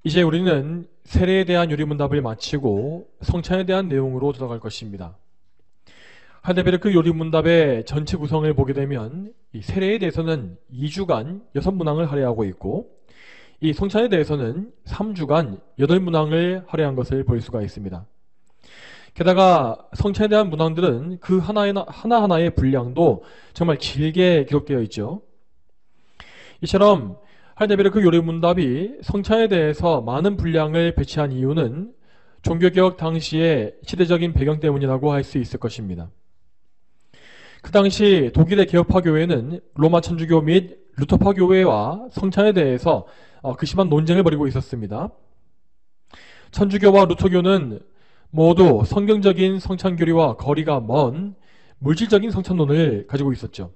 이제 우리는 세례에 대한 요리문답을 마치고 성찬에 대한 내용으로 들어갈 것입니다. 할데베르크 요리문답의 전체 구성을 보게 되면 이 세례에 대해서는 2주간 6문항을 할애하고 있고 이 성찬에 대해서는 3주간 8문항을 할애한 것을 볼 수가 있습니다. 게다가 성찬에 대한 문항들은 그 하나하나의 분량도 정말 길게 기록되어 있죠. 이처럼 할데베르크 요리문답이 성찬에 대해서 많은 분량을 배치한 이유는 종교개혁 당시의 시대적인 배경 때문이라고 할 수 있을 것입니다. 그 당시 독일의 개혁파 교회는 로마 천주교 및 루터파 교회와 성찬에 대해서 심한 논쟁을 벌이고 있었습니다. 천주교와 루터교는 모두 성경적인 성찬교리와 거리가 먼 물질적인 성찬론을 가지고 있었죠.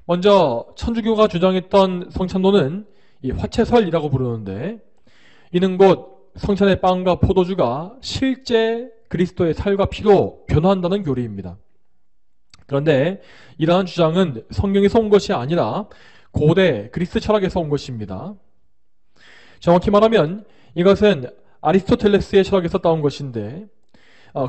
먼저 천주교가 주장했던 성찬론은 이 화채설이라고 부르는데, 이는 곧 성찬의 빵과 포도주가 실제 그리스도의 살과 피로 변화한다는 교리입니다. 그런데 이러한 주장은 성경에서 온 것이 아니라 고대 그리스 철학에서 온 것입니다. 정확히 말하면 이것은 아리스토텔레스의 철학에서 따온 것인데,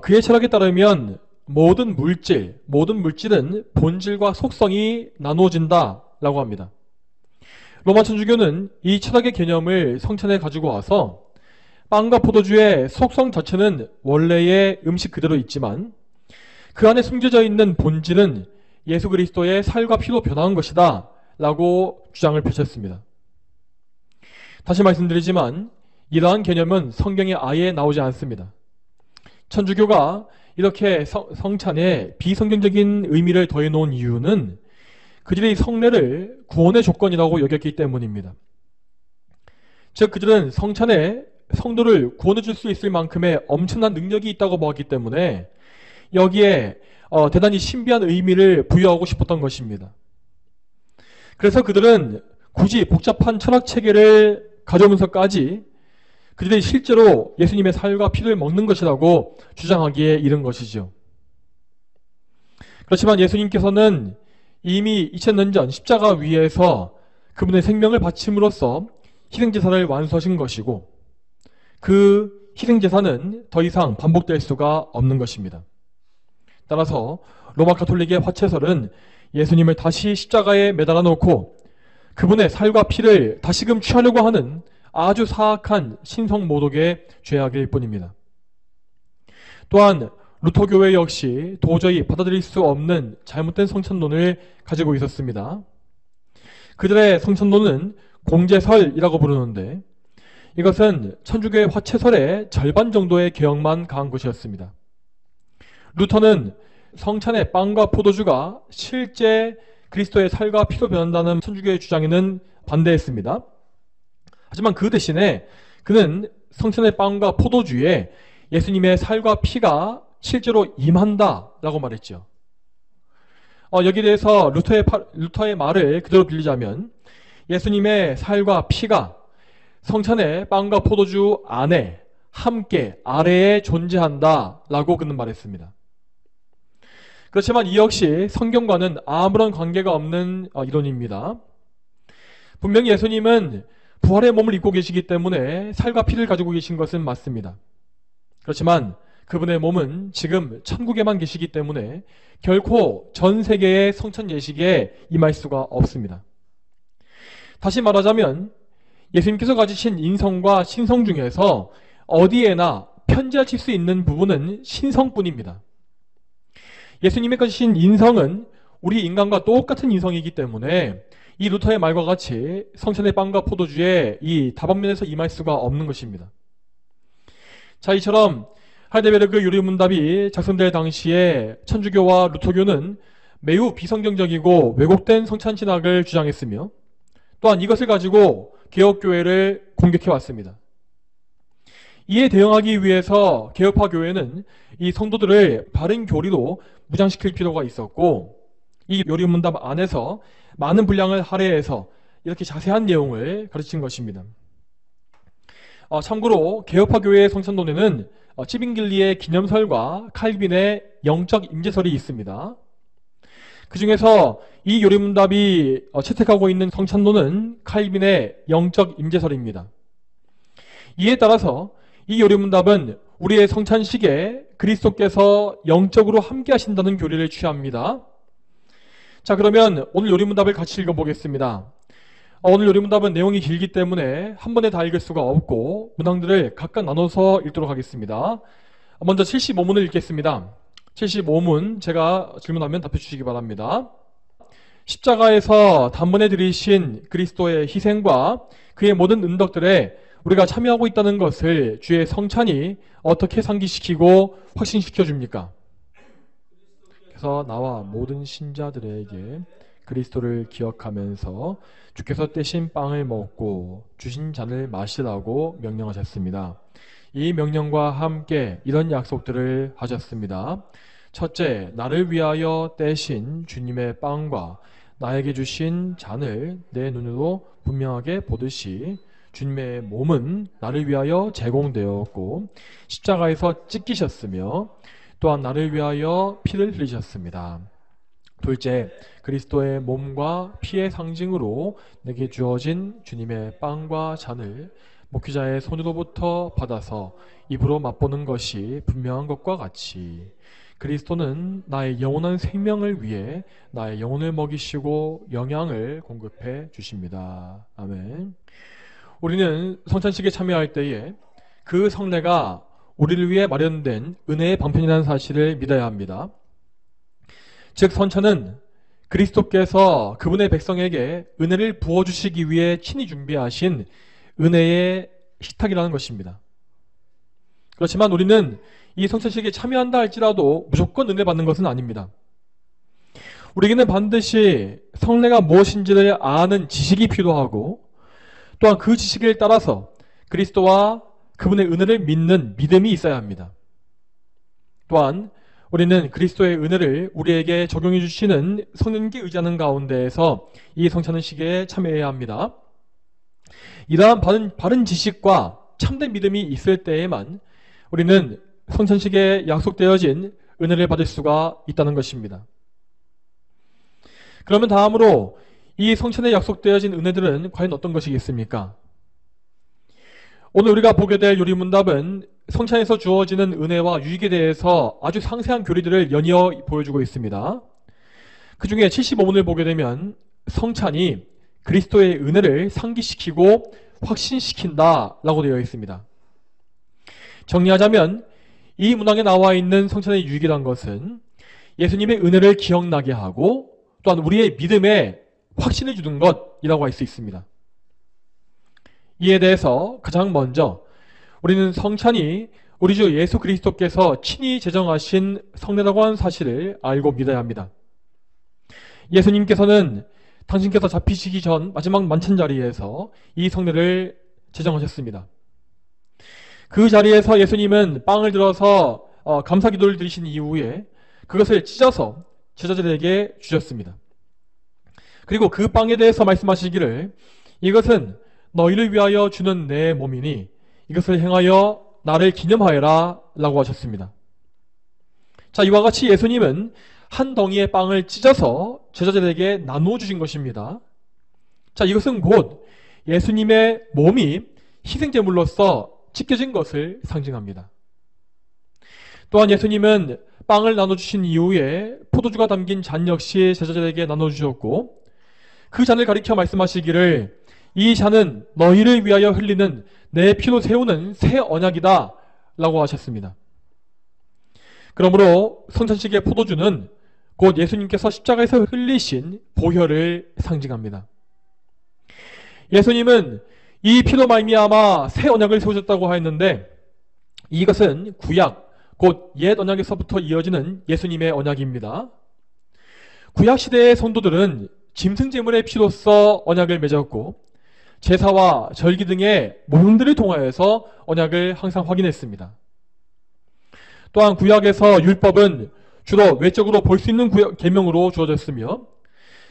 그의 철학에 따르면 모든 물질은 본질과 속성이 나누어진다 라고 합니다. 로마 천주교는 이 철학의 개념을 성찬에 가지고 와서 빵과 포도주의 속성 자체는 원래의 음식 그대로 있지만 그 안에 숨겨져 있는 본질은 예수 그리스도의 살과 피로 변화한 것이다 라고 주장을 펼쳤습니다. 다시 말씀드리지만 이러한 개념은 성경에 아예 나오지 않습니다. 천주교가 이렇게 성찬에 비성경적인 의미를 더해놓은 이유는 그들이 성례를 구원의 조건이라고 여겼기 때문입니다. 즉 그들은 성찬에 성도를 구원해 줄 수 있을 만큼의 엄청난 능력이 있다고 보았기 때문에 여기에 대단히 신비한 의미를 부여하고 싶었던 것입니다. 그래서 그들은 굳이 복잡한 철학체계를 가져오면서까지 그들이 실제로 예수님의 살과 피를 먹는 것이라고 주장하기에 이른 것이죠. 그렇지만 예수님께서는 이미 2000년 전 십자가 위에서 그분의 생명을 바침으로써 희생제사를 완수하신 것이고 그 희생제사는 더 이상 반복될 수가 없는 것입니다. 따라서 로마 가톨릭의 화채설은 예수님을 다시 십자가에 매달아 놓고 그분의 살과 피를 다시금 취하려고 하는 아주 사악한 신성모독의 죄악일 뿐입니다. 또한 루터교회 역시 도저히 받아들일 수 없는 잘못된 성찬론을 가지고 있었습니다. 그들의 성찬론은 공제설이라고 부르는데 이것은 천주교의 화채설의 절반 정도의 개혁만 가한 것이었습니다. 루터는 성찬의 빵과 포도주가 실제 그리스도의 살과 피로 변한다는 천주교의 주장에는 반대했습니다. 하지만 그 대신에 그는 성찬의 빵과 포도주에 예수님의 살과 피가 실제로 임한다라고 말했죠. 여기에 대해서 루터의 말을 그대로 빌리자면 예수님의 살과 피가 성찬의 빵과 포도주 안에 함께 아래에 존재한다라고 그는 말했습니다. 그렇지만 이 역시 성경과는 아무런 관계가 없는 이론입니다. 분명히 예수님은 부활의 몸을 입고 계시기 때문에 살과 피를 가지고 계신 것은 맞습니다. 그렇지만 그분의 몸은 지금 천국에만 계시기 때문에 결코 전 세계의 성찬 예식에 임할 수가 없습니다. 다시 말하자면 예수님께서 가지신 인성과 신성 중에서 어디에나 편지하칠 수 있는 부분은 신성뿐입니다. 예수님이 가지신 인성은 우리 인간과 똑같은 인성이기 때문에 이 루터의 말과 같이 성찬의 빵과 포도주에 이 다방면에서 임할 수가 없는 것입니다. 자, 이처럼 할데베르크 요리문답이 작성될 당시에 천주교와 루터교는 매우 비성경적이고 왜곡된 성찬신학을 주장했으며 또한 이것을 가지고 개혁교회를 공격해왔습니다. 이에 대응하기 위해서 개혁파 교회는 이 성도들을 바른 교리로 무장시킬 필요가 있었고 이 요리문답 안에서 많은 분량을 할애해서 이렇게 자세한 내용을 가르친 것입니다. 참고로 개혁파 교회의 성찬론에는 찌빙길리의 기념설과 칼빈의 영적 임재설이 있습니다. 그 중에서 이 요리문답이 채택하고 있는 성찬론은 칼빈의 영적 임재설입니다. 이에 따라서 이 요리문답은 우리의 성찬식에 그리스도께서 영적으로 함께 하신다는 교리를 취합니다. 자, 그러면 오늘 요리문답을 같이 읽어보겠습니다. 오늘 요리문답은 내용이 길기 때문에 한 번에 다 읽을 수가 없고 문항들을 각각 나눠서 읽도록 하겠습니다. 먼저 75문을 읽겠습니다. 75문 제가 질문하면 답해 주시기 바랍니다. 십자가에서 단번에 들이신 그리스도의 희생과 그의 모든 은덕들에 우리가 참여하고 있다는 것을 주의 성찬이 어떻게 상기시키고 확신시켜 줍니까? 그래서 나와 모든 신자들에게 그리스도를 기억하면서 주께서 떼신 빵을 먹고 주신 잔을 마시라고 명령하셨습니다. 이 명령과 함께 이런 약속들을 하셨습니다. 첫째, 나를 위하여 떼신 주님의 빵과 나에게 주신 잔을 내 눈으로 분명하게 보듯이 주님의 몸은 나를 위하여 제공되었고 십자가에서 찢기셨으며 또한 나를 위하여 피를 흘리셨습니다. 둘째, 그리스도의 몸과 피의 상징으로 내게 주어진 주님의 빵과 잔을 목회자의 손으로부터 받아서 입으로 맛보는 것이 분명한 것과 같이 그리스도는 나의 영원한 생명을 위해 나의 영혼을 먹이시고 영양을 공급해 주십니다. 아멘. 우리는 성찬식에 참여할 때에 그 성례가 우리를 위해 마련된 은혜의 방편이라는 사실을 믿어야 합니다. 즉 성찬은 그리스도께서 그분의 백성에게 은혜를 부어주시기 위해 친히 준비하신 은혜의 식탁이라는 것입니다. 그렇지만 우리는 이 성찬식에 참여한다 할지라도 무조건 은혜 받는 것은 아닙니다. 우리에게는 반드시 성례가 무엇인지를 아는 지식이 필요하고 또한 그 지식을 따라서 그리스도와 그분의 은혜를 믿는 믿음이 있어야 합니다. 또한 우리는 그리스도의 은혜를 우리에게 적용해 주시는 성령님께 의지하는 가운데에서 이 성찬식에 참여해야 합니다. 이러한 바른 지식과 참된 믿음이 있을 때에만 우리는 성찬식에 약속되어진 은혜를 받을 수가 있다는 것입니다. 그러면 다음으로 이 성찬에 약속되어진 은혜들은 과연 어떤 것이겠습니까? 오늘 우리가 보게 될 요리문답은 성찬에서 주어지는 은혜와 유익에 대해서 아주 상세한 교리들을 연이어 보여주고 있습니다. 그 중에 75문을 보게 되면 성찬이 그리스도의 은혜를 상기시키고 확신시킨다 라고 되어 있습니다. 정리하자면 이 문항에 나와 있는 성찬의 유익이란 것은 예수님의 은혜를 기억나게 하고 또한 우리의 믿음에 확신을 주는 것이라고 할 수 있습니다. 이에 대해서 가장 먼저 우리는 성찬이 우리 주 예수 그리스도께서 친히 제정하신 성례라고 하는 사실을 알고 믿어야 합니다. 예수님께서는 당신께서 잡히시기 전 마지막 만찬 자리에서 이 성례를 제정하셨습니다. 그 자리에서 예수님은 빵을 들어서 감사 기도를 드리신 이후에 그것을 찢어서 제자들에게 주셨습니다. 그리고 그 빵에 대해서 말씀하시기를 이것은 너희를 위하여 주는 내 몸이니 이것을 행하여 나를 기념하여라 라고 하셨습니다. 자, 이와 같이 예수님은 한 덩이의 빵을 찢어서 제자들에게 나누어 주신 것입니다. 자, 이것은 곧 예수님의 몸이 희생제물로서 찢겨진 것을 상징합니다. 또한 예수님은 빵을 나눠주신 이후에 포도주가 담긴 잔 역시 제자들에게 나눠주셨고 그 잔을 가리켜 말씀하시기를 이 잔은 너희를 위하여 흘리는 내 피로 세우는 새 언약이다 라고 하셨습니다. 그러므로 성찬식의 포도주는 곧 예수님께서 십자가에서 흘리신 보혈을 상징합니다. 예수님은 이 피로 말미암아 새 언약을 세우셨다고 하였는데 이것은 구약, 곧 옛 언약에서부터 이어지는 예수님의 언약입니다. 구약 시대의 성도들은 짐승 제물의 피로써 언약을 맺었고 제사와 절기 등의 모형들을 통하여서 언약을 항상 확인했습니다. 또한 구약에서 율법은 주로 외적으로 볼 수 있는 계명으로 주어졌으며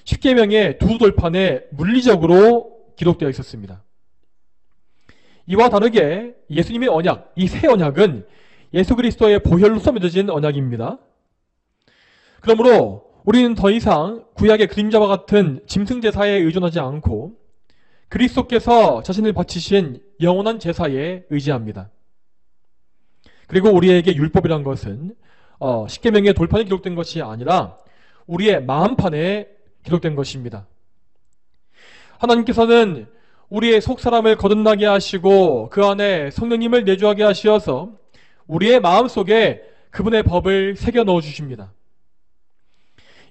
십계명의 두 돌판에 물리적으로 기록되어 있었습니다. 이와 다르게 예수님의 언약, 이 새 언약은 예수 그리스도의 보혈로서 맺어진 언약입니다. 그러므로 우리는 더 이상 구약의 그림자와 같은 짐승 제사에 의존하지 않고 그리스도께서 자신을 바치신 영원한 제사에 의지합니다. 그리고 우리에게 율법이란 것은 십계명의 돌판에 기록된 것이 아니라 우리의 마음판에 기록된 것입니다. 하나님께서는 우리의 속사람을 거듭나게 하시고 그 안에 성령님을 내주하게 하시어서 우리의 마음속에 그분의 법을 새겨 넣어 주십니다.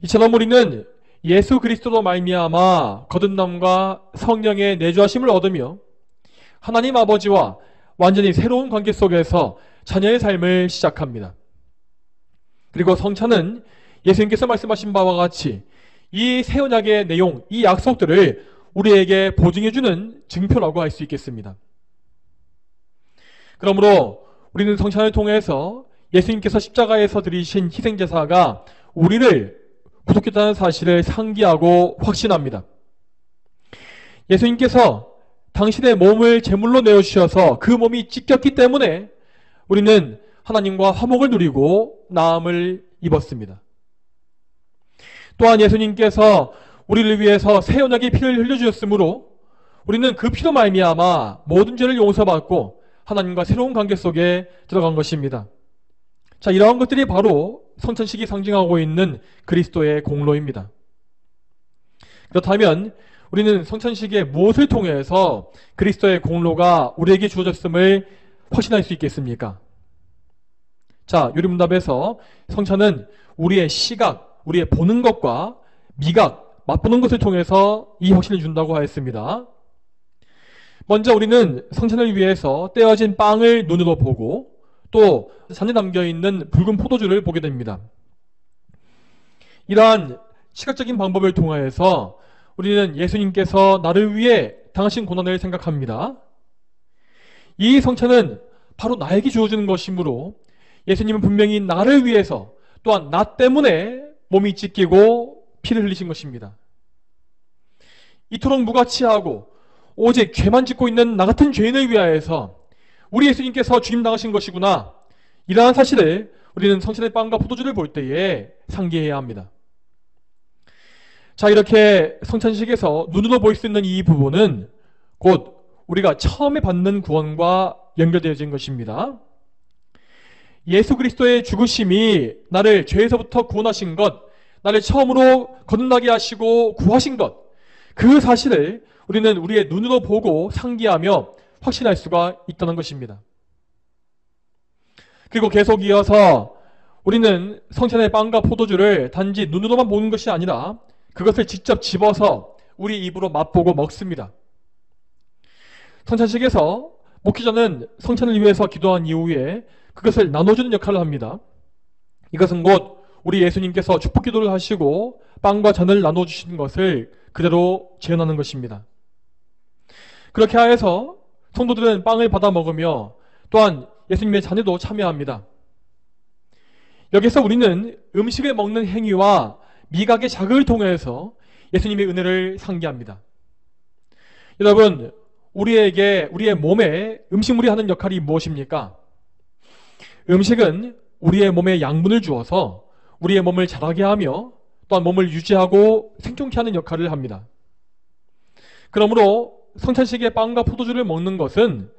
이처럼 우리는 예수 그리스도로 말미암아 거듭남과 성령의 내주하심을 얻으며 하나님 아버지와 완전히 새로운 관계 속에서 자녀의 삶을 시작합니다. 그리고 성찬은 예수님께서 말씀하신 바와 같이 이 새 언약의 내용, 이 약속들을 우리에게 보증해주는 증표라고 할 수 있겠습니다. 그러므로 우리는 성찬을 통해서 예수님께서 십자가에서 드리신 희생제사가 우리를 구속했다는 사실을 상기하고 확신합니다. 예수님께서 당신의 몸을 제물로 내어주셔서 그 몸이 찢겼기 때문에 우리는 하나님과 화목을 누리고 나음을 입었습니다. 또한 예수님께서 우리를 위해서 새 언약의 피를 흘려주셨으므로 우리는 그 피로 말미암아 모든 죄를 용서받고 하나님과 새로운 관계 속에 들어간 것입니다. 자, 이러한 것들이 바로 성찬식이 상징하고 있는 그리스도의 공로입니다. 그렇다면 우리는 성찬식의 무엇을 통해서 그리스도의 공로가 우리에게 주어졌음을 확신할 수 있겠습니까? 자, 요리문답에서 성찬은 우리의 시각, 우리의 보는 것과 미각, 맛보는 것을 통해서 이 확신을 준다고 하였습니다. 먼저 우리는 성찬을 위해서 떼어진 빵을 눈으로 보고 또 잔에 담겨있는 붉은 포도주를 보게 됩니다. 이러한 시각적인 방법을 통하여서 우리는 예수님께서 나를 위해 당하신 고난을 생각합니다. 이 성찬은 바로 나에게 주어지는 것이므로 예수님은 분명히 나를 위해서 또한 나 때문에 몸이 찢기고 피를 흘리신 것입니다. 이토록 무가치하고 오직 죄만 짓고 있는 나 같은 죄인을 위하여서 우리 예수님께서 죽임당하신 것이구나, 이러한 사실을 우리는 성찬의 빵과 포도주를 볼 때에 상기해야 합니다. 자, 이렇게 성찬식에서 눈으로 볼 수 있는 이 부분은 곧 우리가 처음에 받는 구원과 연결되어진 것입니다. 예수 그리스도의 죽으심이 나를 죄에서부터 구원하신 것, 나를 처음으로 거듭나게 하시고 구하신 것, 그 사실을 우리는 우리의 눈으로 보고 상기하며 확신할 수가 있다는 것입니다. 그리고 계속 이어서 우리는 성찬의 빵과 포도주를 단지 눈으로만 보는 것이 아니라 그것을 직접 집어서 우리 입으로 맛보고 먹습니다. 성찬식에서 목회자는 성찬을 위해서 기도한 이후에 그것을 나눠주는 역할을 합니다. 이것은 곧 우리 예수님께서 축복 기도를 하시고 빵과 잔을 나눠주신 것을 그대로 재현하는 것입니다. 그렇게 하여서 성도들은 빵을 받아 먹으며 또한 예수님의 잔에도 참여합니다. 여기서 우리는 음식을 먹는 행위와 미각의 자극을 통해서 예수님의 은혜를 상기합니다. 여러분, 우리에게 우리의 몸에 음식물이 하는 역할이 무엇입니까? 음식은 우리의 몸에 양분을 주어서 우리의 몸을 자라게 하며 또한 몸을 유지하고 생존케 하는 역할을 합니다. 그러므로 성찬식의 빵과 포도주를 먹는 것은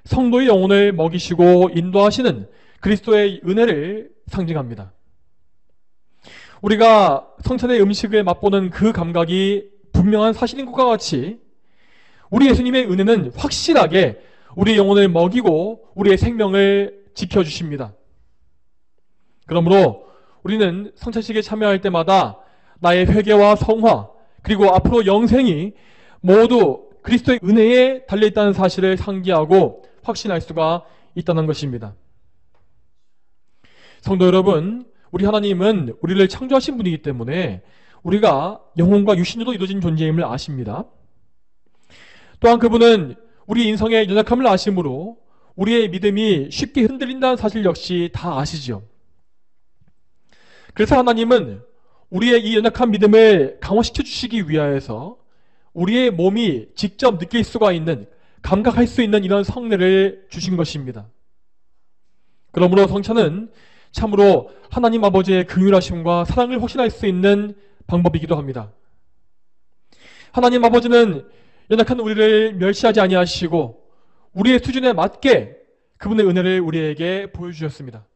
성도의 영혼을 먹이시고 인도하시는 그리스도의 은혜를 상징합니다. 우리가 성찬의 음식을 맛보는 그 감각이 분명한 사실인 것과 같이 우리 예수님의 은혜는 확실하게 우리의 영혼을 먹이고 우리의 생명을 지켜주십니다. 그러므로 우리는 성찬식에 참여할 때마다 나의 회개와 성화 그리고 앞으로 영생이 모두 그리스도의 은혜에 달려있다는 사실을 상기하고 확신할 수가 있다는 것입니다. 성도 여러분, 우리 하나님은 우리를 창조하신 분이기 때문에 우리가 영혼과 육신으로 이루어진 존재임을 아십니다. 또한 그분은 우리 인성의 연약함을 아심으로 우리의 믿음이 쉽게 흔들린다는 사실 역시 다 아시죠. 그래서 하나님은 우리의 이 연약한 믿음을 강화시켜 주시기 위하여서 우리의 몸이 직접 느낄 수가 있는, 감각할 수 있는 이런 성례를 주신 것입니다. 그러므로 성찬은 참으로 하나님 아버지의 긍휼하심과 사랑을 확신할 수 있는 방법이기도 합니다. 하나님 아버지는 연약한 우리를 멸시하지 아니하시고 우리의 수준에 맞게 그분의 은혜를 우리에게 보여주셨습니다.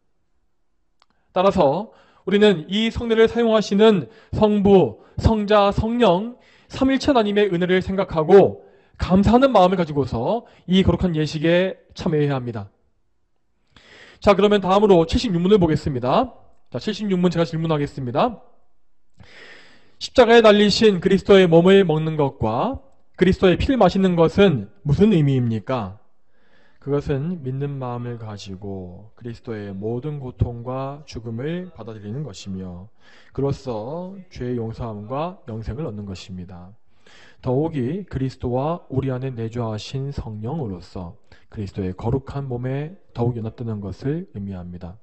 따라서 우리는 이 성례를 사용하시는 성부, 성자, 성령, 삼일체 하나님의 은혜를 생각하고 감사하는 마음을 가지고서 이 거룩한 예식에 참여해야 합니다. 자, 그러면 다음으로 76문을 보겠습니다. 자, 76문 제가 질문하겠습니다. 십자가에 달리신 그리스도의 몸을 먹는 것과 그리스도의 피를 마시는 것은 무슨 의미입니까? 그것은 믿는 마음을 가지고 그리스도의 모든 고통과 죽음을 받아들이는 것이며 그로써 죄의 용서함과 영생을 얻는 것입니다. 더욱이 그리스도와 우리 안에 내주하신 성령으로서 그리스도의 거룩한 몸에 더욱 연합되는 것을 의미합니다.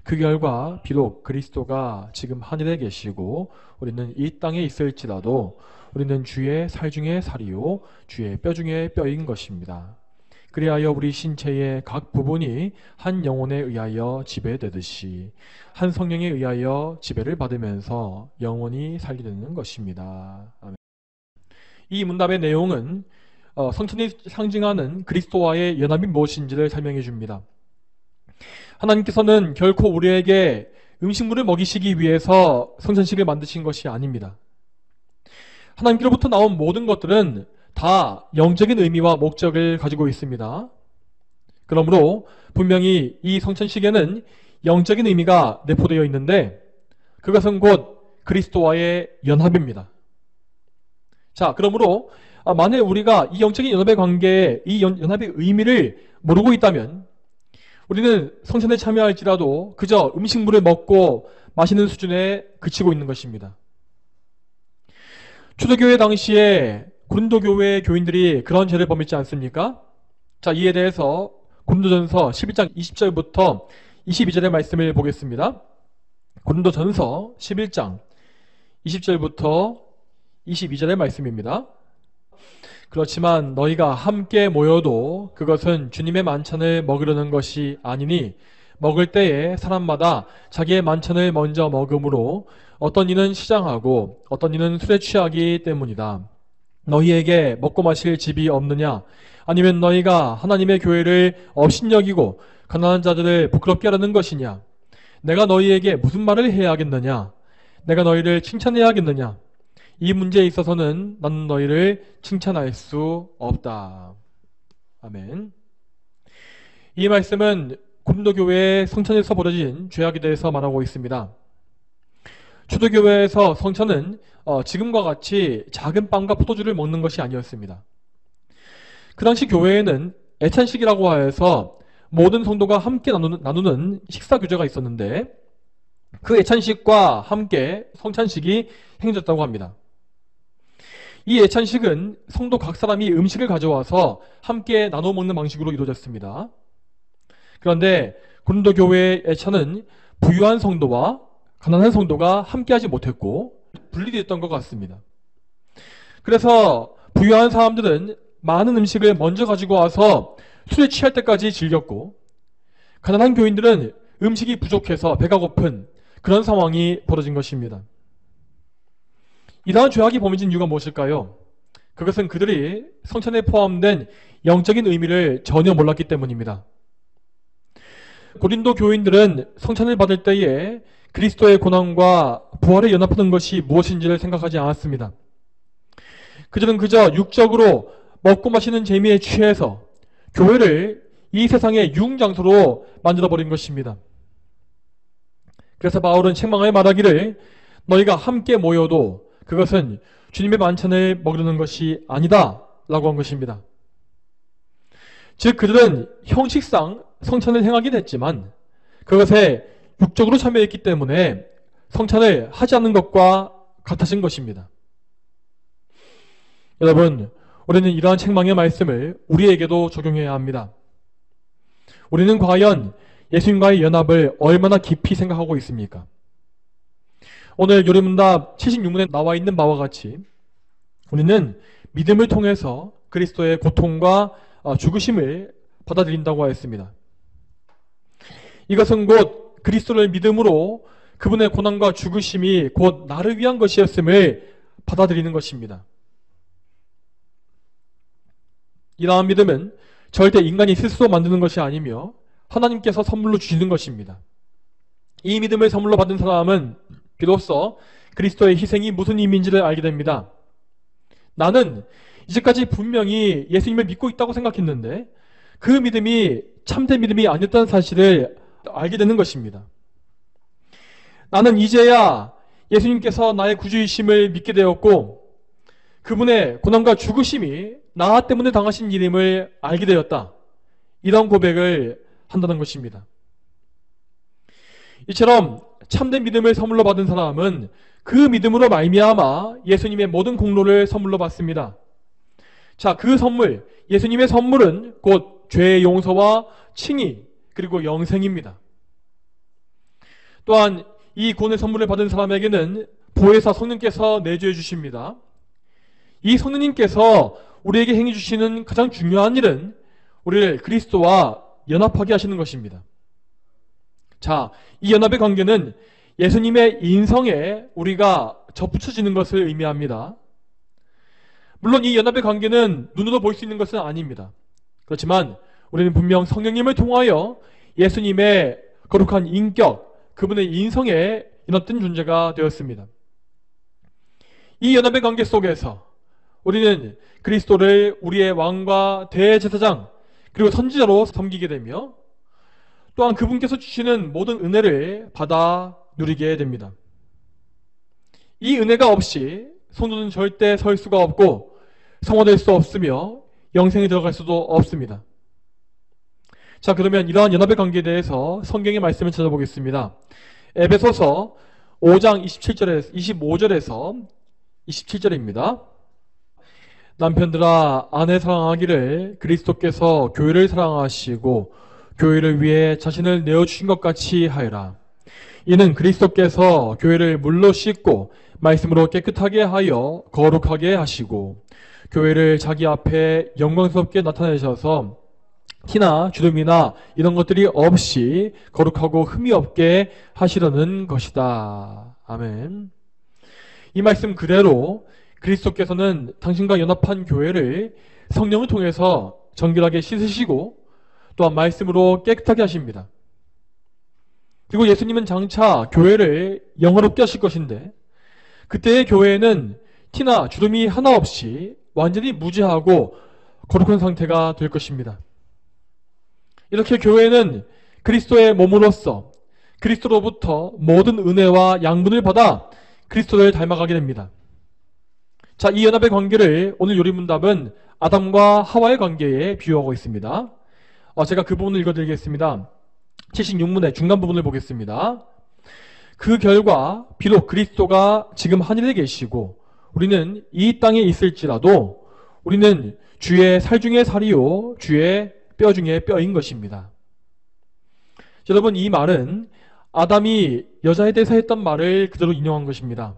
그 결과 비록 그리스도가 지금 하늘에 계시고 우리는 이 땅에 있을지라도 우리는 주의 살 중에 살이요 주의 뼈 중에 뼈인 것입니다. 그리하여 우리 신체의 각 부분이 한 영혼에 의하여 지배되듯이 한 성령에 의하여 지배를 받으면서 영원히 살게 되는 것입니다. 아멘. 이 문답의 내용은 성천이 상징하는 그리스도와의 연합이 무엇인지를 설명해 줍니다. 하나님께서는 결코 우리에게 음식물을 먹이시기 위해서 성천식을 만드신 것이 아닙니다. 하나님께로부터 나온 모든 것들은 다 영적인 의미와 목적을 가지고 있습니다. 그러므로 분명히 이 성천식에는 영적인 의미가 내포되어 있는데 그것은 곧 그리스도와의 연합입니다. 자, 그러므로 만약 우리가 이 영적인 연합의 관계에 이 연합의 의미를 모르고 있다면 우리는 성천에 참여할지라도 그저 음식물을 먹고 마시는 수준에 그치고 있는 것입니다. 초대교회 당시에 고린도 교회 교인들이 그런 죄를 범했지 않습니까? 자, 이에 대해서 고린도전서 11장 20절부터 22절의 말씀을 보겠습니다. 고린도전서 11장 20절부터 22절의 말씀입니다. 그렇지만 너희가 함께 모여도 그것은 주님의 만찬을 먹으려는 것이 아니니 먹을 때에 사람마다 자기의 만찬을 먼저 먹음으로 어떤 이는 시장하고 어떤 이는 술에 취하기 때문이다. 너희에게 먹고 마실 집이 없느냐? 아니면 너희가 하나님의 교회를 업신여기고 가난한 자들을 부끄럽게 하려는 것이냐? 내가 너희에게 무슨 말을 해야 하겠느냐? 내가 너희를 칭찬해야 하겠느냐? 이 문제에 있어서는 나는 너희를 칭찬할 수 없다. 아멘. 이 말씀은 고린도 교회의 성천에서 벌어진 죄악에 대해서 말하고 있습니다. 초대교회에서 성천은 지금과 같이 작은 빵과 포도주를 먹는 것이 아니었습니다. 그 당시 교회에는 애찬식이라고 해서 모든 성도가 함께 나누는 식사 규제가 있었는데 그 애찬식과 함께 성찬식이 행해졌다고 합니다. 이 애찬식은 성도 각 사람이 음식을 가져와서 함께 나눠 먹는 방식으로 이루어졌습니다. 그런데 고린도 교회의 애찬은 부유한 성도와 가난한 성도가 함께하지 못했고 분리되었던 것 같습니다. 그래서 부유한 사람들은 많은 음식을 먼저 가지고 와서 술에 취할 때까지 즐겼고 가난한 교인들은 음식이 부족해서 배가 고픈 그런 상황이 벌어진 것입니다. 이러한 죄악이 범해진 이유가 무엇일까요? 그것은 그들이 성찬에 포함된 영적인 의미를 전혀 몰랐기 때문입니다. 고린도 교인들은 성찬을 받을 때에 그리스도의 고난과 부활에 연합하는 것이 무엇인지를 생각하지 않았습니다. 그들은 그저 육적으로 먹고 마시는 재미에 취해서 교회를 이 세상의 유흥장소로 만들어버린 것입니다. 그래서 바울은 책망하여 말하기를 너희가 함께 모여도 그것은 주님의 만찬을 먹으려는 것이 아니다 라고 한 것입니다. 즉 그들은 형식상 성찬을 행하긴 했지만 그것에 육적으로 참여했기 때문에 성찬을 하지 않는 것과 같아진 것입니다. 여러분, 우리는 이러한 책망의 말씀을 우리에게도 적용해야 합니다. 우리는 과연 예수님과의 연합을 얼마나 깊이 생각하고 있습니까? 오늘 요리문답 76문에 나와 있는 바와 같이 우리는 믿음을 통해서 그리스도의 고통과 죽으심을 받아들인다고 하였습니다. 이것은 곧 그리스도를 믿음으로 그분의 고난과 죽으심이 곧 나를 위한 것이었음을 받아들이는 것입니다. 이러한 믿음은 절대 인간이 스스로 만드는 것이 아니며 하나님께서 선물로 주시는 것입니다. 이 믿음을 선물로 받은 사람은 비로소 그리스도의 희생이 무슨 의미인지를 알게 됩니다. 나는 이제까지 분명히 예수님을 믿고 있다고 생각했는데 그 믿음이 참된 믿음이 아니었다는 사실을 알게 되는 것입니다. 나는 이제야 예수님께서 나의 구주이심을 믿게 되었고 그분의 고난과 죽으심이 나 때문에 당하신 일임을 알게 되었다. 이런 고백을 한다는 것입니다. 이처럼 참된 믿음을 선물로 받은 사람은 그 믿음으로 말미암아 예수님의 모든 공로를 선물로 받습니다. 자, 그 선물, 예수님의 선물은 곧 죄의 용서와 칭의 그리고 영생입니다. 또한 이 구원의 선물을 받은 사람에게는 보혜사 성령께서 내주해 주십니다. 이 성령님께서 우리에게 행해 주시는 가장 중요한 일은 우리를 그리스도와 연합하게 하시는 것입니다. 자, 이 연합의 관계는 예수님의 인성에 우리가 접붙여지는 것을 의미합니다. 물론 이 연합의 관계는 눈으로 볼 수 있는 것은 아닙니다. 그렇지만 우리는 분명 성령님을 통하여 예수님의 거룩한 인격, 그분의 인성에 연합된 존재가 되었습니다. 이 연합의 관계 속에서 우리는 그리스도를 우리의 왕과 대제사장 그리고 선지자로 섬기게 되며 또한 그분께서 주시는 모든 은혜를 받아 누리게 됩니다. 이 은혜가 없이 성도는 절대 설 수가 없고 성화될 수 없으며 영생에 들어갈 수도 없습니다. 자, 그러면 이러한 연합의 관계에 대해서 성경의 말씀을 찾아보겠습니다. 에베소서 5장 25절에서 27절입니다. 남편들아 아내 사랑하기를 그리스도께서 교회를 사랑하시고 교회를 위해 자신을 내어주신 것 같이 하여라. 이는 그리스도께서 교회를 물로 씻고 말씀으로 깨끗하게 하여 거룩하게 하시고 교회를 자기 앞에 영광스럽게 나타내셔서 티나 주름이나 이런 것들이 없이 거룩하고 흠이 없게 하시려는 것이다. 아멘. 이 말씀 그대로 그리스도께서는 당신과 연합한 교회를 성령을 통해서 정결하게 씻으시고 또한 말씀으로 깨끗하게 하십니다. 그리고 예수님은 장차 교회를 영화롭게 하실 것인데 그때의 교회는 티나 주름이 하나 없이 완전히 무죄하고 거룩한 상태가 될 것입니다. 이렇게 교회는 그리스도의 몸으로서 그리스도로부터 모든 은혜와 양분을 받아 그리스도를 닮아가게 됩니다. 자, 이 연합의 관계를 오늘 요리문답은 아담과 하와의 관계에 비유하고 있습니다. 제가 그 부분을 읽어드리겠습니다. 76문의 중간 부분을 보겠습니다. 그 결과 비록 그리스도가 지금 하늘에 계시고 우리는 이 땅에 있을지라도 우리는 주의 살 중에 살이요 주의 뼈 중에 뼈인 것입니다. 여러분, 이 말은 아담이 여자에 대해서 했던 말을 그대로 인용한 것입니다.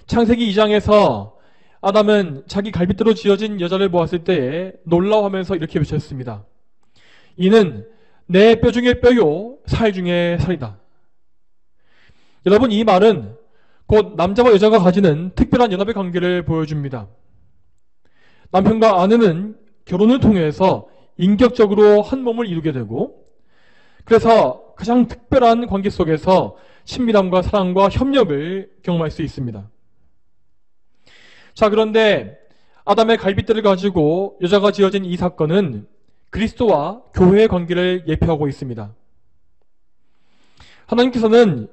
창세기 2장에서 아담은 자기 갈빗대로 지어진 여자를 보았을 때에 놀라워하면서 이렇게 외쳤습니다. 이는 내 뼈 중에 뼈요 살 중에 살이다. 여러분, 이 말은 곧 남자와 여자가 가지는 특별한 연합의 관계를 보여줍니다. 남편과 아내는 결혼을 통해서 인격적으로 한 몸을 이루게 되고 그래서 가장 특별한 관계 속에서 친밀함과 사랑과 협력을 경험할 수 있습니다. 자, 그런데 아담의 갈빗대를 가지고 여자가 지어진 이 사건은 그리스도와 교회의 관계를 예표하고 있습니다. 하나님께서는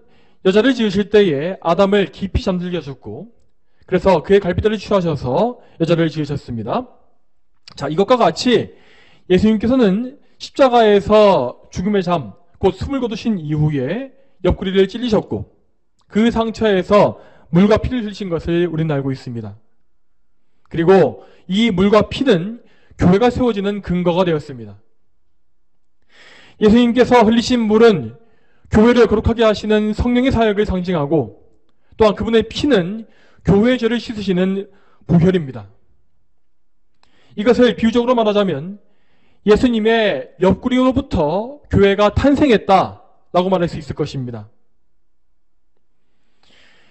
여자를 지으실 때에 아담을 깊이 잠들게 하셨고 그래서 그의 갈빗대를 취하셔서 여자를 지으셨습니다. 자, 이것과 같이 예수님께서는 십자가에서 죽음의 잠, 곧 숨을 거두신 이후에 옆구리를 찔리셨고 그 상처에서 물과 피를 흘리신 것을 우리는 알고 있습니다. 그리고 이 물과 피는 교회가 세워지는 근거가 되었습니다. 예수님께서 흘리신 물은 교회를 거룩하게 하시는 성령의 사역을 상징하고 또한 그분의 피는 교회의 죄를 씻으시는 보혈입니다. 이것을 비유적으로 말하자면 예수님의 옆구리로부터 교회가 탄생했다라고 말할 수 있을 것입니다.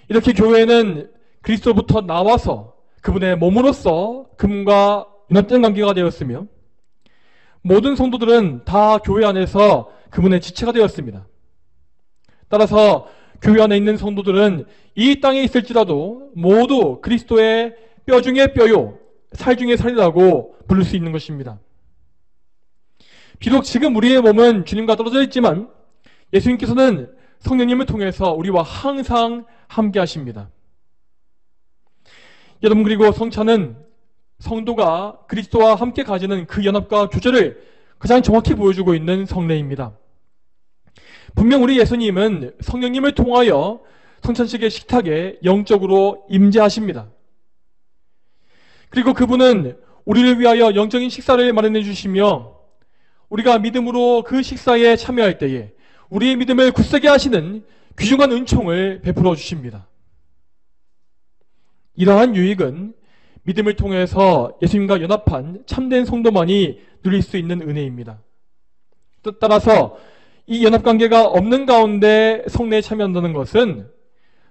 이렇게 교회는 그리스도부터 나와서 그분의 몸으로서 그분과 연합된 관계가 되었으며 모든 성도들은 다 교회 안에서 그분의 지체가 되었습니다. 따라서 교회 안에 있는 성도들은 이 땅에 있을지라도 모두 그리스도의 뼈 중에 뼈요 살 중에 살이라고 부를 수 있는 것입니다. 비록 지금 우리의 몸은 주님과 떨어져 있지만 예수님께서는 성령님을 통해서 우리와 항상 함께 하십니다. 여러분, 그리고 성찬은 성도가 그리스도와 함께 가지는 그 연합과 교제를 가장 정확히 보여주고 있는 성례입니다. 분명 우리 예수님은 성령님을 통하여 성찬식의 식탁에 영적으로 임재하십니다. 그리고 그분은 우리를 위하여 영적인 식사를 마련해 주시며 우리가 믿음으로 그 식사에 참여할 때에 우리의 믿음을 굳세게 하시는 귀중한 은총을 베풀어 주십니다. 이러한 유익은 믿음을 통해서 예수님과 연합한 참된 성도만이 누릴 수 있는 은혜입니다. 따라서 이 연합관계가 없는 가운데 성례에 참여한다는 것은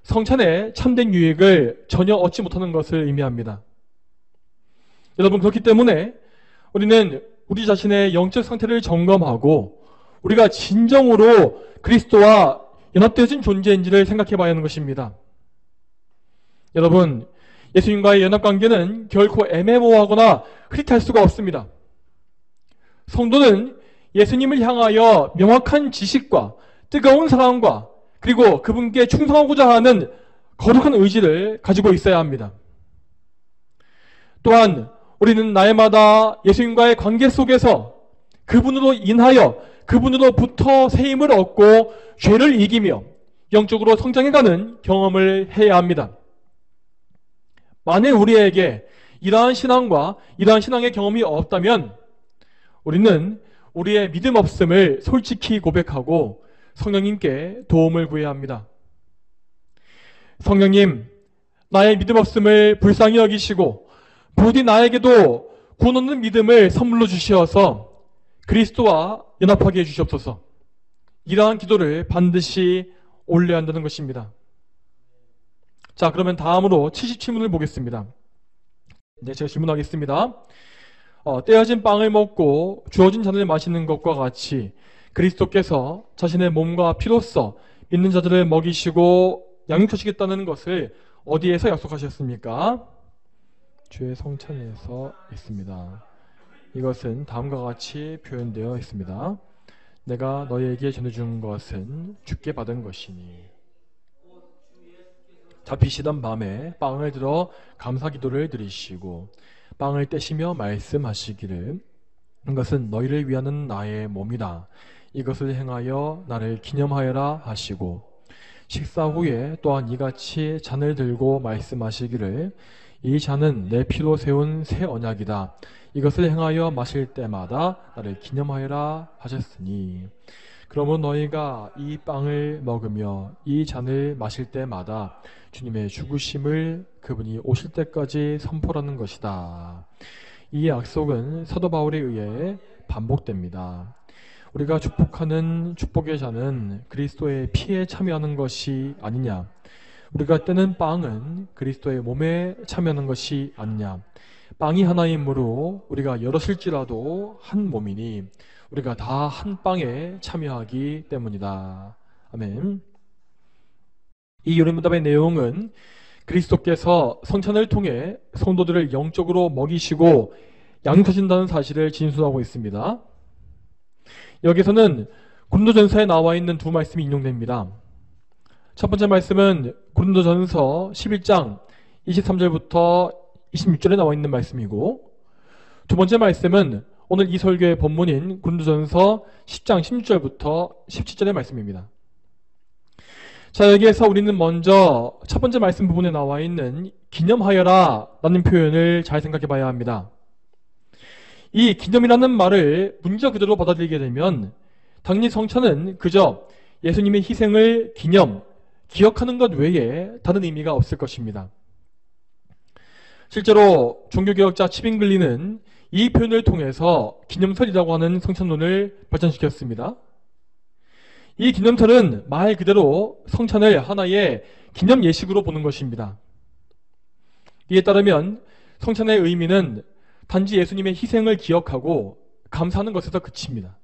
성찬의 참된 유익을 전혀 얻지 못하는 것을 의미합니다. 여러분, 그렇기 때문에 우리는 우리 자신의 영적 상태를 점검하고 우리가 진정으로 그리스도와 연합되어진 존재인지를 생각해 봐야 하는 것입니다. 여러분, 예수님과의 연합관계는 결코 애매모호하거나 흐릿할 수가 없습니다. 성도는 예수님을 향하여 명확한 지식과 뜨거운 사랑과 그리고 그분께 충성하고자 하는 거룩한 의지를 가지고 있어야 합니다. 또한 우리는 날마다 예수님과의 관계 속에서 그분으로 인하여 그분으로부터 새 힘을 얻고 죄를 이기며 영적으로 성장해가는 경험을 해야 합니다. 만일 우리에게 이러한 신앙과 이러한 신앙의 경험이 없다면 우리는 우리의 믿음 없음을 솔직히 고백하고 성령님께 도움을 구해야 합니다. 성령님, 나의 믿음 없음을 불쌍히 여기시고 부디 나에게도 구원 얻는 믿음을 선물로 주시어서 그리스도와 연합하게 해주시옵소서. 이러한 기도를 반드시 올려야 한다는 것입니다. 자, 그러면 다음으로 77문을 보겠습니다. 네, 제가 질문하겠습니다. 떼어진 빵을 먹고 주어진 잔을 마시는 것과 같이 그리스도께서 자신의 몸과 피로써 믿는 자들을 먹이시고 양육하시겠다는 것을 어디에서 약속하셨습니까? 주의 성찬에서 있습니다. 이것은 다음과 같이 표현되어 있습니다. 내가 너희에게 전해준 것은 주께 받은 것이니. 잡히시던 밤에 빵을 들어 감사기도를 드리시고 빵을 떼시며 말씀하시기를 이것은 너희를 위하는 나의 몸이다. 이것을 행하여 나를 기념하여라 하시고 식사 후에 또한 이같이 잔을 들고 말씀하시기를 이 잔은 내 피로 세운 새 언약이다. 이것을 행하여 마실 때마다 나를 기념하여라 하셨으니 그러므로 너희가 이 빵을 먹으며 이 잔을 마실 때마다 주님의 죽으심을 그분이 오실 때까지 선포하는 것이다. 이 약속은 사도 바울에 의해 반복됩니다. 우리가 축복하는 축복의 잔은 그리스도의 피에 참여하는 것이 아니냐? 우리가 떼는 빵은 그리스도의 몸에 참여하는 것이 아니냐? 빵이 하나이므로 우리가 여럿일지라도 한 몸이니 우리가 다 한 빵에 참여하기 때문이다. 아멘. 이 요리문답의 내용은 그리스도께서 성찬을 통해 성도들을 영적으로 먹이시고 양육하신다는 사실을 진술하고 있습니다. 여기서는 고린도전서에 나와 있는 두 말씀이 인용됩니다. 첫 번째 말씀은 고린도전서 11장 23절부터 26절에 나와 있는 말씀이고 두 번째 말씀은 오늘 이 설교의 본문인 고린도전서 10장 16절부터 17절의 말씀입니다. 자, 여기에서 우리는 먼저 첫 번째 말씀 부분에 나와 있는 기념하여라 라는 표현을 잘 생각해 봐야 합니다. 이 기념이라는 말을 문자 그대로 받아들이게 되면 당연히 성찬은 그저 예수님의 희생을 기억하는 것 외에 다른 의미가 없을 것입니다. 실제로 종교개혁자 치빙글리는 이 표현을 통해서 기념설이라고 하는 성찬론을 발전시켰습니다. 이 기념설은 말 그대로 성찬을 하나의 기념 예식으로 보는 것입니다. 이에 따르면 성찬의 의미는 단지 예수님의 희생을 기억하고 감사하는 것에서 그칩니다.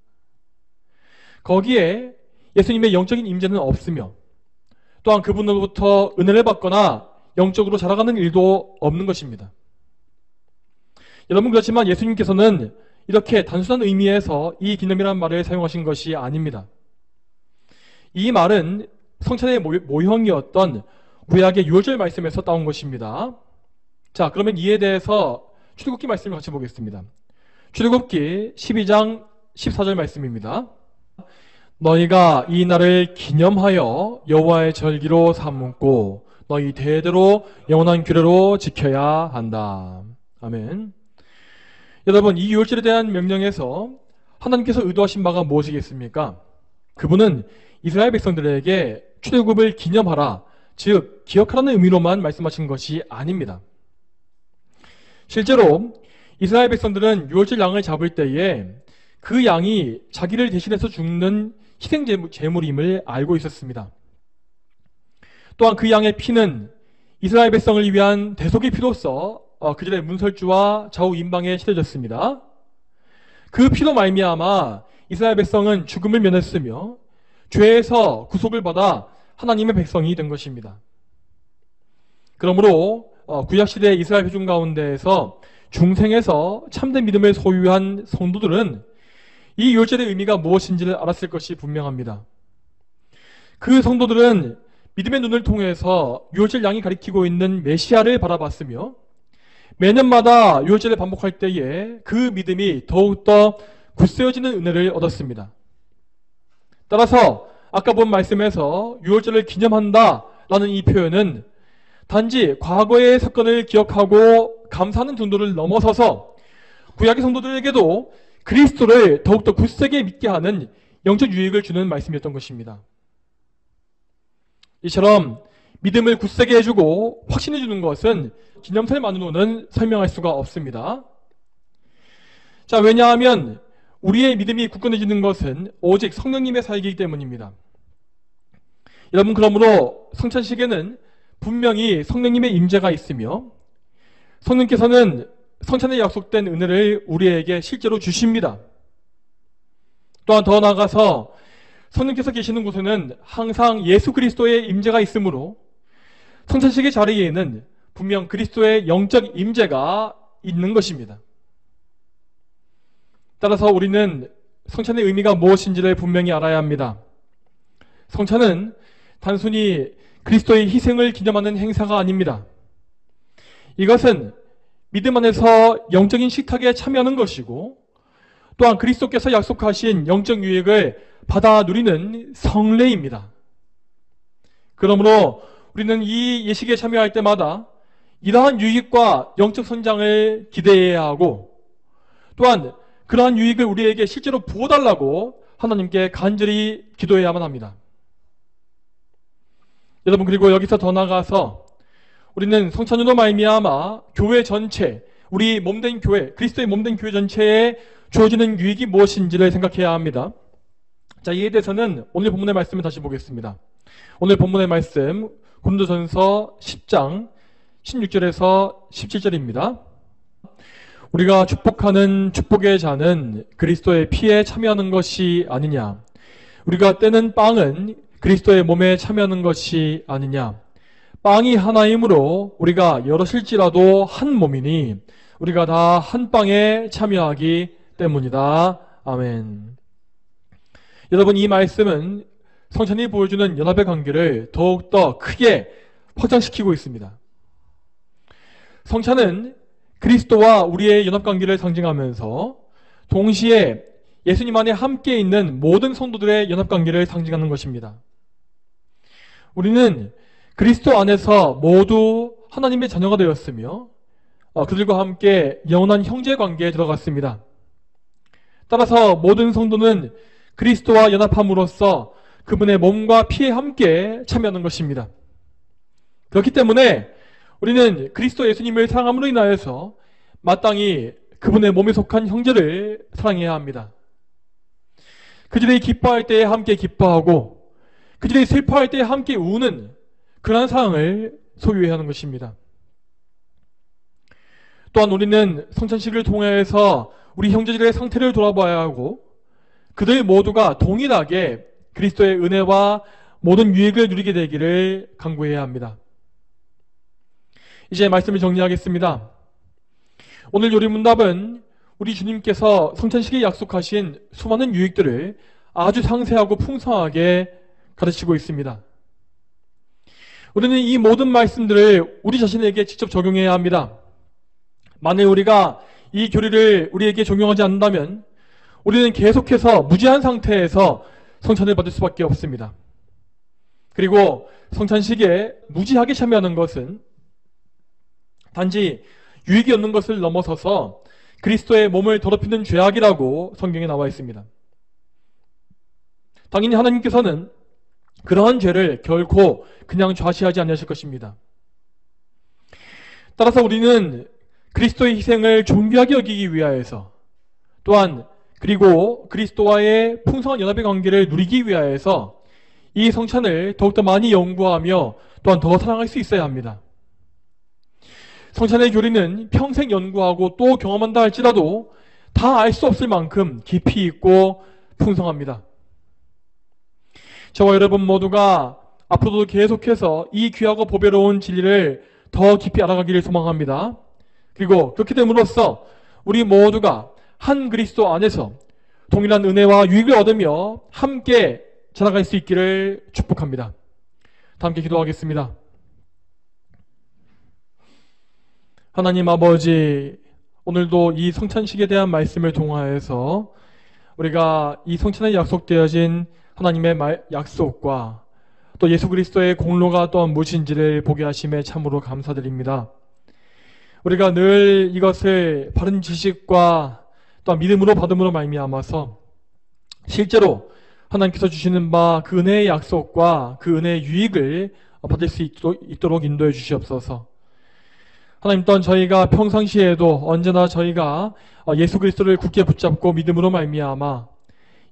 거기에 예수님의 영적인 임재는 없으며 또한 그분으로부터 은혜를 받거나 영적으로 자라가는 일도 없는 것입니다. 여러분, 그렇지만 예수님께서는 이렇게 단순한 의미에서 이 기념이라는 말을 사용하신 것이 아닙니다. 이 말은 성찬의 모형이었던 구약의 유월절 말씀에서 따온 것입니다. 자, 그러면 이에 대해서 출애굽기 말씀을 같이 보겠습니다. 출애굽기 12장 14절 말씀입니다. 너희가 이 날을 기념하여 여호와의 절기로 삼고 너희 대대로 영원한 규례로 지켜야 한다. 아멘. 여러분, 이 유월절에 대한 명령에서 하나님께서 의도하신 바가 무엇이겠습니까? 그분은 이스라엘 백성들에게 출애굽을 기념하라, 즉 기억하라는 의미로만 말씀하신 것이 아닙니다. 실제로 이스라엘 백성들은 유월절 양을 잡을 때에 그 양이 자기를 대신해서 죽는 희생 제물임을 알고 있었습니다. 또한 그 양의 피는 이스라엘 백성을 위한 대속의 피로서 그들의 문설주와 좌우 임방에 칠해졌습니다. 그 피로 말미암아 이스라엘 백성은 죽음을 면했으며 죄에서 구속을 받아 하나님의 백성이 된 것입니다. 그러므로 구약시대 이스라엘 회중 가운데에서 중생에서 참된 믿음을 소유한 성도들은 이 유월절의 의미가 무엇인지를 알았을 것이 분명합니다. 그 성도들은 믿음의 눈을 통해서 유월절 양이 가리키고 있는 메시아를 바라봤으며 매년마다 유월절을 반복할 때에 그 믿음이 더욱더 굳세어지는 은혜를 얻었습니다. 따라서 아까 본 말씀에서 유월절을 기념한다 라는 이 표현은 단지 과거의 사건을 기억하고 감사하는 정도를 넘어서서 구약의 성도들에게도 그리스도를 더욱더 굳세게 믿게 하는 영적 유익을 주는 말씀이었던 것입니다. 이처럼 믿음을 굳세게 해주고 확신해 주는 것은 기념설만으로는 설명할 수가 없습니다. 자, 왜냐하면 우리의 믿음이 굳건해지는 것은 오직 성령님의 사역이기 때문입니다. 여러분, 그러므로 성찬식에는 분명히 성령님의 임재가 있으며 성령께서는 성찬에 약속된 은혜를 우리에게 실제로 주십니다. 또한 더 나아가서 성령께서 계시는 곳에는 항상 예수 그리스도의 임재가 있으므로 성찬식의 자리에는 분명 그리스도의 영적 임재가 있는 것입니다. 따라서 우리는 성찬의 의미가 무엇인지를 분명히 알아야 합니다. 성찬은 단순히 그리스도의 희생을 기념하는 행사가 아닙니다. 이것은 믿음 안에서 영적인 식탁에 참여하는 것이고 또한 그리스도께서 약속하신 영적 유익을 받아 누리는 성례입니다. 그러므로 우리는 이 예식에 참여할 때마다 이러한 유익과 영적 성장을 기대해야 하고 또한 그러한 유익을 우리에게 실제로 부어달라고 하나님께 간절히 기도해야만 합니다. 여러분, 그리고 여기서 더 나아가서 우리는 성찬으로 말미암아 교회 전체, 우리 몸된 교회, 그리스도의 몸된 교회 전체에 주어지는 유익이 무엇인지를 생각해야 합니다. 자, 이에 대해서는 오늘 본문의 말씀을 다시 보겠습니다. 오늘 본문의 말씀 고린도전서 10장 16절에서 17절입니다. 우리가 축복하는 축복의 잔은 그리스도의 피에 참여하는 것이 아니냐? 우리가 떼는 빵은 그리스도의 몸에 참여하는 것이 아니냐? 빵이 하나이므로 우리가 여럿일지라도 한 몸이니 우리가 다 한 빵에 참여하기 때문이다. 아멘. 여러분, 이 말씀은 성찬이 보여주는 연합의 관계를 더욱더 크게 확장시키고 있습니다. 성찬은 그리스도와 우리의 연합관계를 상징하면서 동시에 예수님 안에 함께 있는 모든 성도들의 연합관계를 상징하는 것입니다. 우리는 그리스도 안에서 모두 하나님의 자녀가 되었으며 그들과 함께 영원한 형제관계에 들어갔습니다. 따라서 모든 성도는 그리스도와 연합함으로써 그분의 몸과 피에 함께 참여하는 것입니다. 그렇기 때문에 우리는 그리스도 예수님을 사랑함으로 인하여서 마땅히 그분의 몸에 속한 형제를 사랑해야 합니다. 그들이 기뻐할 때에 함께 기뻐하고 그들이 슬퍼할 때에 함께 우는 그러한 사랑을 소유해야 하는 것입니다. 또한 우리는 성찬식을 통해서 우리 형제들의 상태를 돌아봐야 하고 그들 모두가 동일하게 그리스도의 은혜와 모든 유익을 누리게 되기를 간구해야 합니다. 이제 말씀을 정리하겠습니다. 오늘 요리문답은 우리 주님께서 성찬식에 약속하신 수많은 유익들을 아주 상세하고 풍성하게 가르치고 있습니다. 우리는 이 모든 말씀들을 우리 자신에게 직접 적용해야 합니다. 만일 우리가 이 교리를 우리에게 적용하지 않는다면 우리는 계속해서 무지한 상태에서 성찬을 받을 수밖에 없습니다. 그리고 성찬식에 무지하게 참여하는 것은 단지 유익이 없는 것을 넘어서서 그리스도의 몸을 더럽히는 죄악이라고 성경에 나와 있습니다. 당연히 하나님께서는 그러한 죄를 결코 그냥 좌시하지 않으실 것입니다. 따라서 우리는 그리스도의 희생을 존귀하게 여기기 위하여서 또한 그리고 그리스도와의 풍성한 연합의 관계를 누리기 위하여서 이 성찬을 더욱더 많이 연구하며 또한 더 사랑할 수 있어야 합니다. 성찬의 교리는 평생 연구하고 또 경험한다 할지라도 다 알 수 없을 만큼 깊이 있고 풍성합니다. 저와 여러분 모두가 앞으로도 계속해서 이 귀하고 보배로운 진리를 더 깊이 알아가기를 소망합니다. 그리고 그렇게 됨으로써 우리 모두가 한 그리스도 안에서 동일한 은혜와 유익을 얻으며 함께 자라갈 수 있기를 축복합니다. 다 함께 기도하겠습니다. 하나님 아버지, 오늘도 이 성찬식에 대한 말씀을 통하여서 우리가 이 성찬에 약속되어진 하나님의 약속과 또 예수 그리스도의 공로가 또한 무엇인지를 보게 하심에 참으로 감사드립니다. 우리가 늘 이것을 바른 지식과 또한 믿음으로 받음으로 말미암아서 실제로 하나님께서 주시는 바 그 은혜의 약속과 그 은혜의 유익을 받을 수 있도록 인도해 주시옵소서. 하나님 또한 저희가 평상시에도 언제나 저희가 예수 그리스도를 굳게 붙잡고 믿음으로 말미암아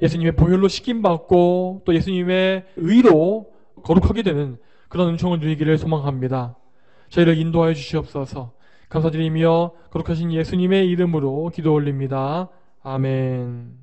예수님의 보혈로 씻김받고 또 예수님의 의로 거룩하게 되는 그런 은총을 누리기를 소망합니다. 저희를 인도하여 주시옵소서. 감사드리며 거룩하신 예수님의 이름으로 기도 올립니다. 아멘.